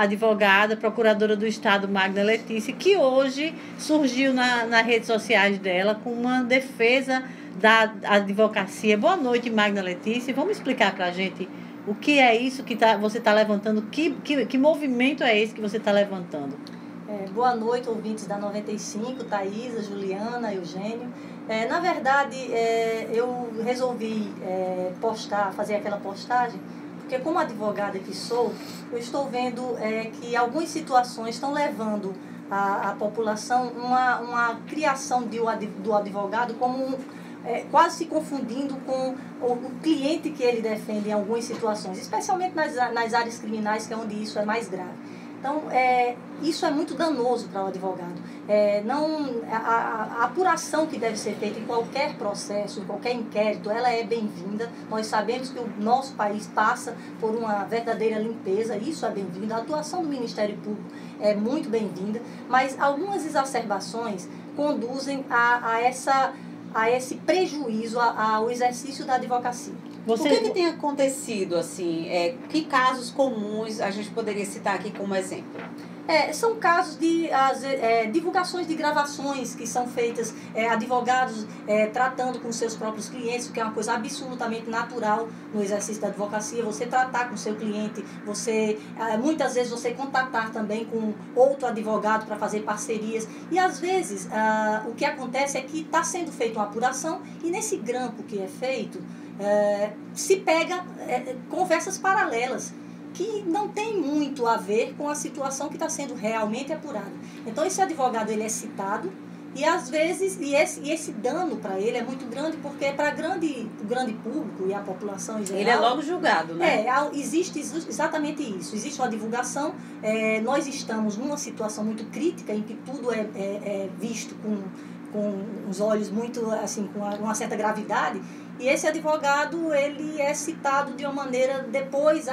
advogada, procuradora do Estado, Magda Letícia, que hoje surgiu nas redes sociais dela com uma defesa da advocacia. Boa noite, Magda Letícia. Vamos explicar para a gente o que é isso que você está levantando, que movimento é esse que você está levantando? Boa noite, ouvintes da 95, Thaisa, Juliana, Eugênio. Na verdade, eu resolvi fazer aquela postagem, porque como advogada que sou, eu estou vendo que algumas situações estão levando a população uma criação do advogado como quase se confundindo com o cliente que ele defende em algumas situações, especialmente nas áreas criminais, que é onde isso é mais grave. Então, isso é muito danoso para o advogado. A apuração que deve ser feita em qualquer processo, em qualquer inquérito, ela é bem-vinda. Nós sabemos que o nosso país passa por uma verdadeira limpeza, isso é bem-vindo. A atuação do Ministério Público é muito bem-vinda, mas algumas exacerbações conduzem a esse prejuízo ao exercício da advocacia. O que tem acontecido, assim? Que casos comuns a gente poderia citar aqui como exemplo? São casos de divulgações de gravações que são feitas, advogados tratando com seus próprios clientes, o que é uma coisa absolutamente natural no exercício da advocacia. Você tratar com seu cliente, muitas vezes você contatar também com outro advogado para fazer parcerias. E às vezes o que acontece é que está sendo feita uma apuração e nesse grampo que é feito, se pega conversas paralelas que não tem muito a ver com a situação que está sendo realmente apurada. Então, esse advogado ele é citado e, às vezes, esse dano para ele é muito grande, porque para o grande público e a população em geral... Ele é logo julgado, né? Existe exatamente isso. Existe uma divulgação. Nós estamos numa situação muito crítica em que tudo é visto com os olhos muito, assim, com uma certa gravidade. E esse advogado, ele é citado de uma maneira, depois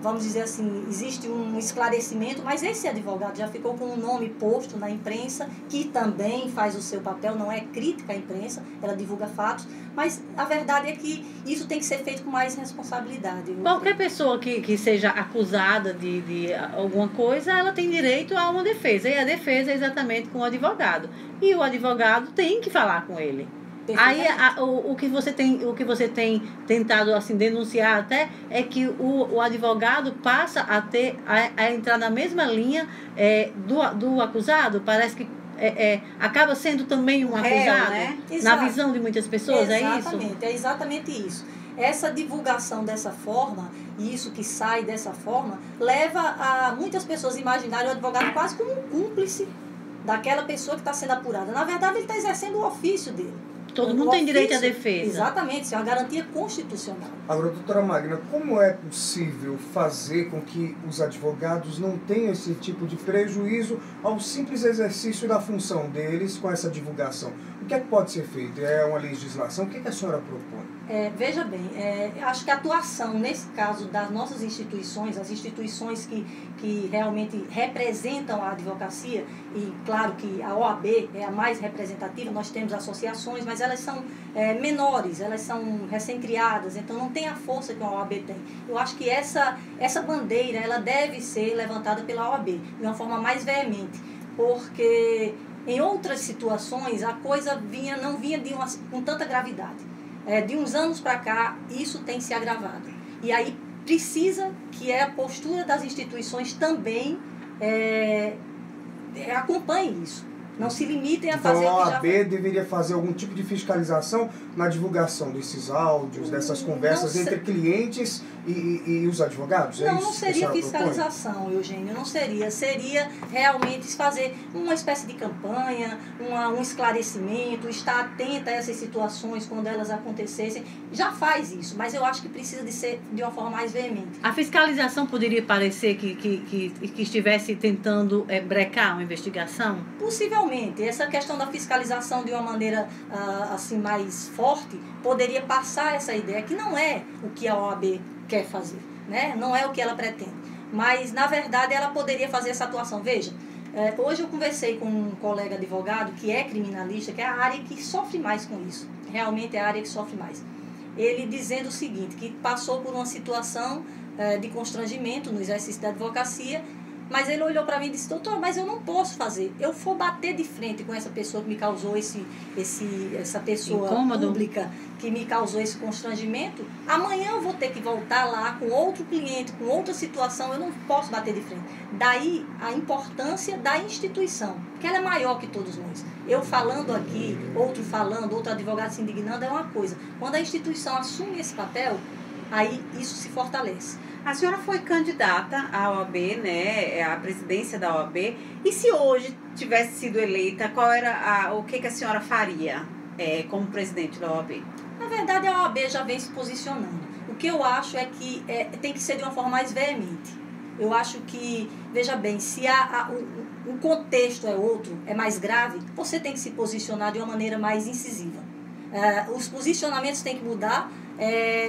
vamos dizer assim, existe um esclarecimento, mas esse advogado já ficou com o nome posto na imprensa, que também faz o seu papel, não é crítica à imprensa, ela divulga fatos, mas a verdade é que isso tem que ser feito com mais responsabilidade. Qualquer pessoa que seja acusada de alguma coisa, ela tem direito a uma defesa, e a defesa é exatamente com o advogado. E o advogado tem que falar com ele. Aí o que você tem tentado assim, denunciar até é que o advogado passa a entrar na mesma linha do acusado. Parece que acaba sendo também um acusado, né? Na visão de muitas pessoas. Exatamente, é exatamente isso. Essa divulgação dessa forma, e isso que sai dessa forma, leva a muitas pessoas imaginarem o advogado quase como um cúmplice daquela pessoa que está sendo apurada. Na verdade, ele está exercendo o ofício dele. Todo mundo tem direito à defesa. Exatamente, isso é uma garantia constitucional. Agora, doutora Magna, como é possível fazer com que os advogados não tenham esse tipo de prejuízo ao simples exercício da função deles com essa divulgação? O que é que pode ser feito? É uma legislação? O que a senhora propõe? Veja bem, acho que a atuação, nesse caso, das nossas instituições, as instituições que realmente representam a advocacia, e claro que a OAB é a mais representativa, nós temos associações, mas elas são menores, elas são recém-criadas, então não tem a força que a OAB tem. Eu acho que essa bandeira ela deve ser levantada pela OAB de uma forma mais veemente, porque em outras situações a coisa não vinha com tanta gravidade. De uns anos para cá, isso tem se agravado. E aí precisa que a postura das instituições também acompanhe isso. Não se limitem a fazer então, o que já... Então a OAB deveria fazer algum tipo de fiscalização na divulgação desses áudios, dessas conversas entre clientes e os advogados? Não seria fiscalização, Eugênio, não seria. Seria realmente fazer uma espécie de campanha, um esclarecimento, estar atenta a essas situações quando elas acontecessem. Já faz isso, mas eu acho que precisa de ser de uma forma mais veemente. A fiscalização poderia parecer que estivesse tentando brecar uma investigação? Possivelmente. Essa questão da fiscalização de uma maneira assim mais forte poderia passar essa ideia, que não é o que a OAB quer fazer, né? Não é o que ela pretende. Mas, na verdade, ela poderia fazer essa atuação. Veja, hoje eu conversei com um colega advogado que é criminalista, que é a área que sofre mais com isso. Realmente é a área que sofre mais. Ele dizendo o seguinte, que passou por uma situação de constrangimento no exercício da advocacia, mas ele olhou para mim e disse: doutor, mas eu não posso fazer. Eu for bater de frente com essa pessoa que me causou essa pessoa incômodo, pública que me causou esse constrangimento, amanhã eu vou ter que voltar lá com outro cliente, com outra situação, eu não posso bater de frente. Daí a importância da instituição, que ela é maior que todos nós. Eu falando aqui, outro falando, outro advogado se indignando, é uma coisa. Quando a instituição assume esse papel, aí isso se fortalece. A senhora foi candidata à OAB, né, à presidência da OAB, e se hoje tivesse sido eleita, qual era o que a senhora faria como presidente da OAB? Na verdade, a OAB já vem se posicionando. O que eu acho é que tem que ser de uma forma mais veemente. Eu acho que, veja bem, se o contexto é outro, é mais grave, você tem que se posicionar de uma maneira mais incisiva. Os posicionamentos têm que mudar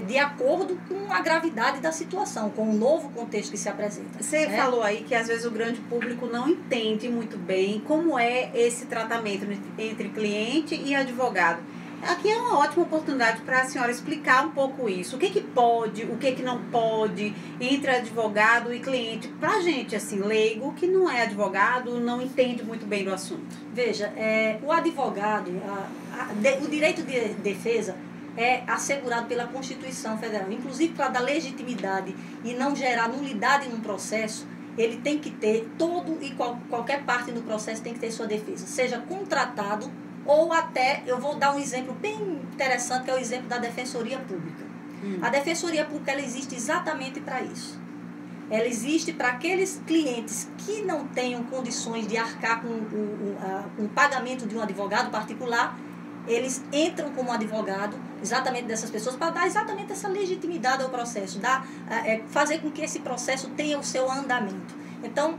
de acordo com a gravidade da situação, com o novo contexto que se apresenta. Você falou aí que às vezes o grande público não entende muito bem como é esse tratamento entre cliente e advogado. Aqui é uma ótima oportunidade para a senhora explicar um pouco isso. O que pode, o que não pode entre advogado e cliente. Para a gente, assim, leigo, que não é advogado, não entende muito bem do assunto. Veja, o advogado, o direito de defesa é assegurado pela Constituição Federal. Inclusive, para dar legitimidade e não gerar nulidade num processo, ele tem que ter qualquer parte do processo tem que ter sua defesa. Seja contratado ou até, eu vou dar um exemplo bem interessante, que é o exemplo da Defensoria Pública. A Defensoria Pública, ela existe exatamente para isso. Ela existe para aqueles clientes que não tenham condições de arcar com o pagamento de um advogado particular. Eles entram como advogado exatamente dessas pessoas para dar exatamente essa legitimidade ao processo, fazer com que esse processo tenha o seu andamento. Então,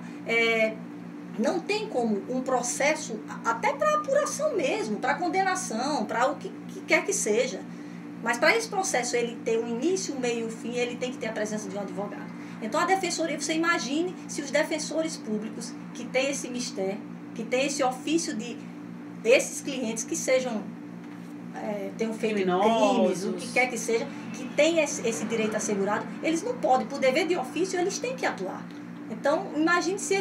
não tem como um processo, até para apuração mesmo, para condenação, para o que quer que seja. Mas para esse processo ele ter um início, um meio e um fim, ele tem que ter a presença de um advogado. Então a defensoria, você imagine se os defensores públicos que têm esse mistério, que têm esse ofício de esses clientes que sejam tenham feito crimes, o que quer que seja, que tem esse direito assegurado, eles não podem, por dever de ofício, eles têm que atuar. Então, imagine se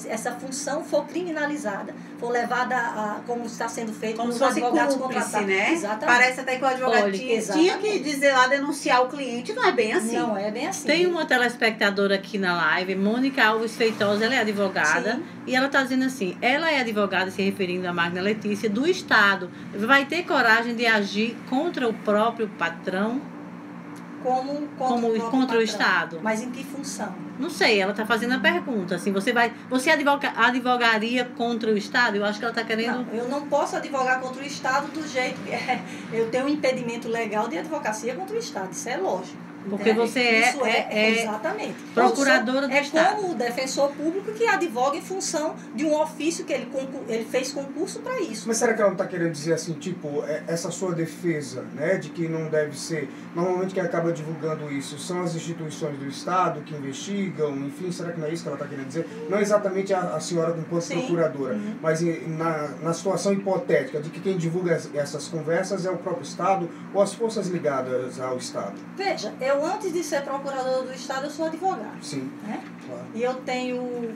essa função for criminalizada, for levada como está sendo feito como com os advogados contratados. Né? Exatamente. Parece até que o advogado tinha que dizer lá, denunciar o cliente, não é bem assim. Não é bem assim. Tem uma telespectadora aqui na live, Mônica Alves Feitosa, ela é advogada. Sim. E ela está dizendo assim, ela é advogada, se referindo a Magna Letícia, do Estado. Vai ter coragem de agir contra o próprio patrão? Como contra o Estado. Mas em que função? Não sei, ela está fazendo a pergunta. Assim, você advogaria contra o Estado? Eu acho que ela está querendo... Não, eu não posso advogar contra o Estado do jeito que eu tenho um impedimento legal de advocacia contra o Estado. Isso é lógico. Porque você exatamente. Procuradora do Estado. É como o defensor público que advoga em função de um ofício que ele fez concurso para isso. Mas será que ela não está querendo dizer assim, tipo, essa sua defesa, né, de que não deve ser... Normalmente quem acaba divulgando isso são as instituições do Estado que investigam, enfim, será que não é isso que ela está querendo dizer? Não exatamente a senhora enquanto procuradora, mas na situação hipotética de que quem divulga essas conversas é o próprio Estado ou as forças ligadas ao Estado. Veja, eu antes de ser procuradora do Estado, eu sou advogada. Sim, né? Claro. E eu tenho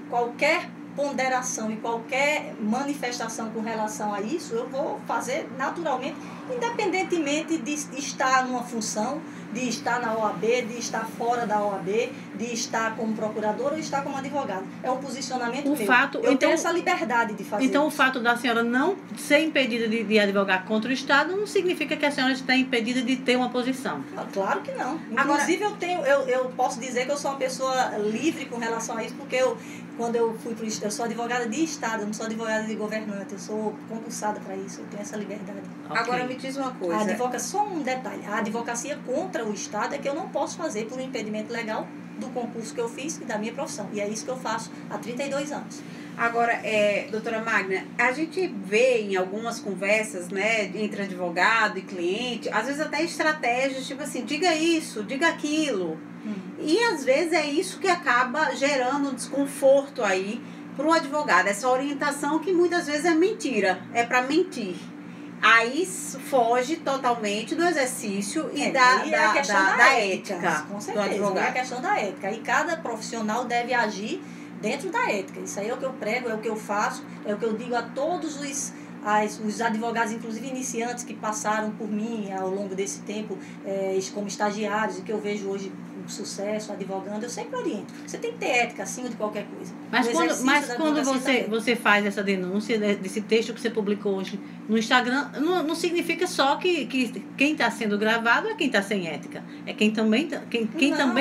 qualquer ponderação e qualquer manifestação com relação a isso, eu vou fazer naturalmente, independentemente de estar numa função, de estar na OAB, de estar fora da OAB, de estar como procuradora ou estar como advogada. É um posicionamento meu. Eu tenho essa liberdade de fazer Então, isso. O fato da senhora não ser impedida de advogar contra o Estado não significa que a senhora está impedida de ter uma posição. Claro que não. Inclusive, eu posso dizer que eu sou uma pessoa livre com relação a isso, porque quando eu fui para o Estado, eu sou advogada de Estado, eu não sou advogada de governante, eu sou concursada para isso, eu tenho essa liberdade. Okay. Agora me diz uma coisa. Só um detalhe, a advocacia contra o Estado é que eu não posso fazer por um impedimento legal do concurso que eu fiz e da minha profissão. E é isso que eu faço há 32 anos. Agora, doutora Magna, a gente vê em algumas conversas, né, entre advogado e cliente, às vezes até estratégias, tipo assim, diga isso, diga aquilo. E às vezes é isso que acaba gerando um desconforto aí para o advogado, essa orientação que muitas vezes é mentira, é para mentir. Aí foge totalmente do exercício e a questão da ética com do certeza, advogado. é a questão da ética. E cada profissional deve agir dentro da ética. Isso aí é o que eu prego, é o que eu faço, é o que eu digo a todos os advogados, inclusive iniciantes, que passaram por mim ao longo desse tempo como estagiários e que eu vejo hoje com sucesso, advogando, eu sempre oriento. Você tem que ter ética acima de qualquer coisa. Mas quando você faz essa denúncia desse texto que você publicou hoje no Instagram, não significa só que quem está sendo gravado é quem está sem ética. É quem também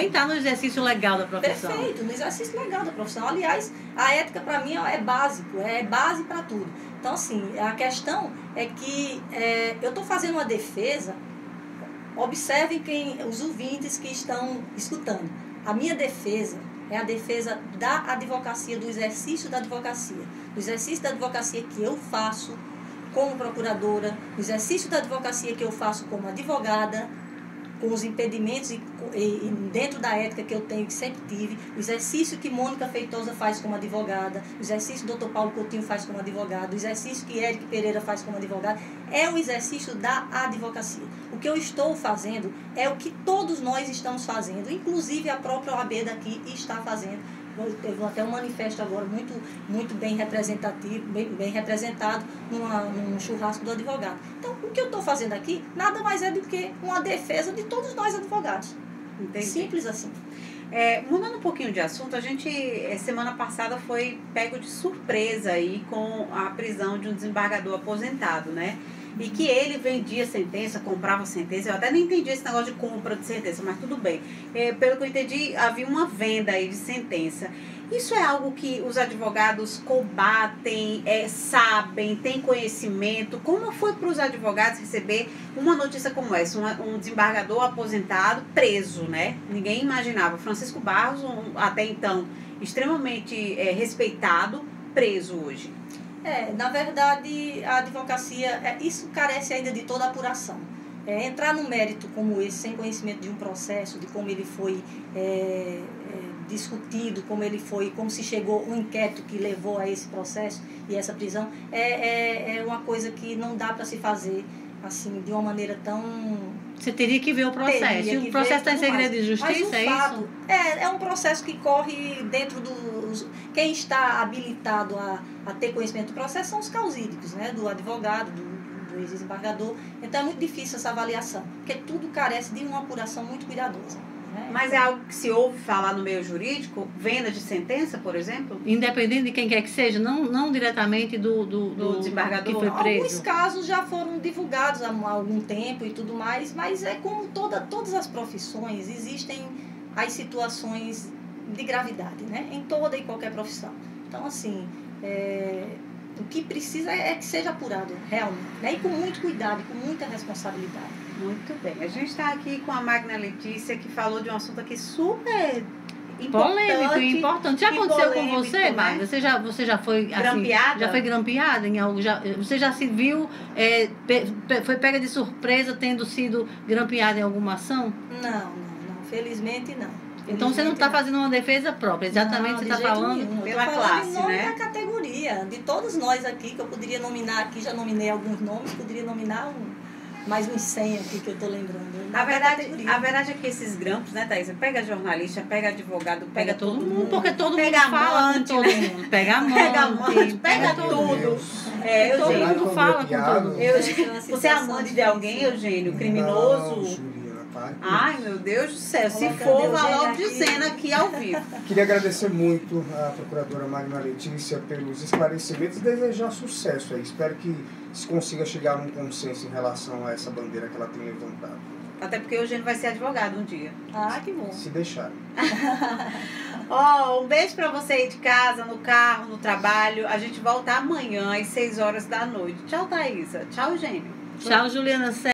está no exercício legal da profissão. Perfeito, no exercício legal da profissão. Aliás, a ética para mim é básico, é base para tudo. Então, assim, a questão é que eu estou fazendo uma defesa. Observem os ouvintes que estão escutando. A minha defesa é a defesa da advocacia, do exercício da advocacia. Do exercício da advocacia que eu faço como procuradora, o exercício da advocacia que eu faço como advogada, com os impedimentos e dentro da ética que eu tenho, que sempre tive, o exercício que Mônica Feitosa faz como advogada, o exercício que o Dr. Paulo Coutinho faz como advogado, o exercício que Eric Pereira faz como advogado, é o exercício da advocacia. O que eu estou fazendo é o que todos nós estamos fazendo, inclusive a própria OAB daqui está fazendo. Teve até um manifesto agora muito bem representativo, bem representado num churrasco do advogado. Então, o que eu estou fazendo aqui nada mais é do que uma defesa de todos nós advogados. Entendi. Simples assim. Mudando um pouquinho de assunto, a gente, semana passada, foi pego de surpresa aí com a prisão de um desembargador aposentado, né? E que ele vendia sentença, comprava sentença. Eu até não entendi esse negócio de compra de sentença, mas tudo bem. Pelo que eu entendi, havia uma venda aí de sentença. Isso é algo que os advogados combatem, sabem, têm conhecimento? Como foi para os advogados receber uma notícia como essa? Um desembargador aposentado preso, né? Ninguém imaginava. Francisco Barros, até então extremamente respeitado, preso hoje. Na verdade, a advocacia, isso carece ainda de toda a apuração. Entrar num mérito como esse, sem conhecimento de um processo, de como ele foi discutido, como se chegou um inquérito que levou a esse processo e essa prisão, é uma coisa que não dá para se fazer assim, de uma maneira tão... Você teria que ver o processo. E o processo está em segredo de justiça, é isso? É um processo que corre dentro dos... Quem está habilitado a ter conhecimento do processo são os causídicos, né? Do advogado, do ex-desembargador. Então é muito difícil essa avaliação, porque tudo carece de uma apuração muito cuidadosa. Mas é algo que se ouve falar no meio jurídico? Venda de sentença, por exemplo? Independente de quem quer que seja, não diretamente do desembargador que foi preso. Alguns casos já foram divulgados há algum tempo e tudo mais, mas é como todas as profissões, existem as situações de gravidade, né? Em toda e qualquer profissão. Então, assim, o que precisa é que seja apurado realmente, né? E com muito cuidado, com muita responsabilidade. Muito bem. A gente está aqui com a Magna Letícia, que falou de um assunto aqui super polêmico e importante. Já aconteceu com você, né? Magna? Você já foi grampeada? Assim, já foi grampeada em algo? Você já se viu, foi pega de surpresa tendo sido grampeada em alguma ação? Não. Felizmente não. Então você não está fazendo uma defesa própria, exatamente, você está falando pela classe, em nome né? da categoria, de todos nós aqui, que eu poderia nominar aqui, já nominei alguns nomes, poderia nominar mais uns 100 aqui que eu estou lembrando. A verdade é que esses grampos, né, Thaís? Pega jornalista, pega advogado, pega todo mundo. Porque todo mundo pega fala amante, com todo mundo. Pega amante, pega tudo. Todo mundo fala com todo mundo. Você é amante de alguém, Eugênio? Criminoso? Ai, meu Deus do céu. Se for, vá logo dizendo aqui ao vivo. Queria agradecer muito à procuradora Magna Letícia pelos esclarecimentos e desejar sucesso aí. Espero que se consiga chegar a um consenso em relação a essa bandeira que ela tem levantado. Até porque o Eugênio vai ser advogado um dia. Ah, que bom. Se deixar. Um beijo pra você aí de casa, no carro, no trabalho. A gente volta amanhã às 6 horas da noite. Tchau, Thaísa. Tchau, Eugênio. Tchau, Juliana.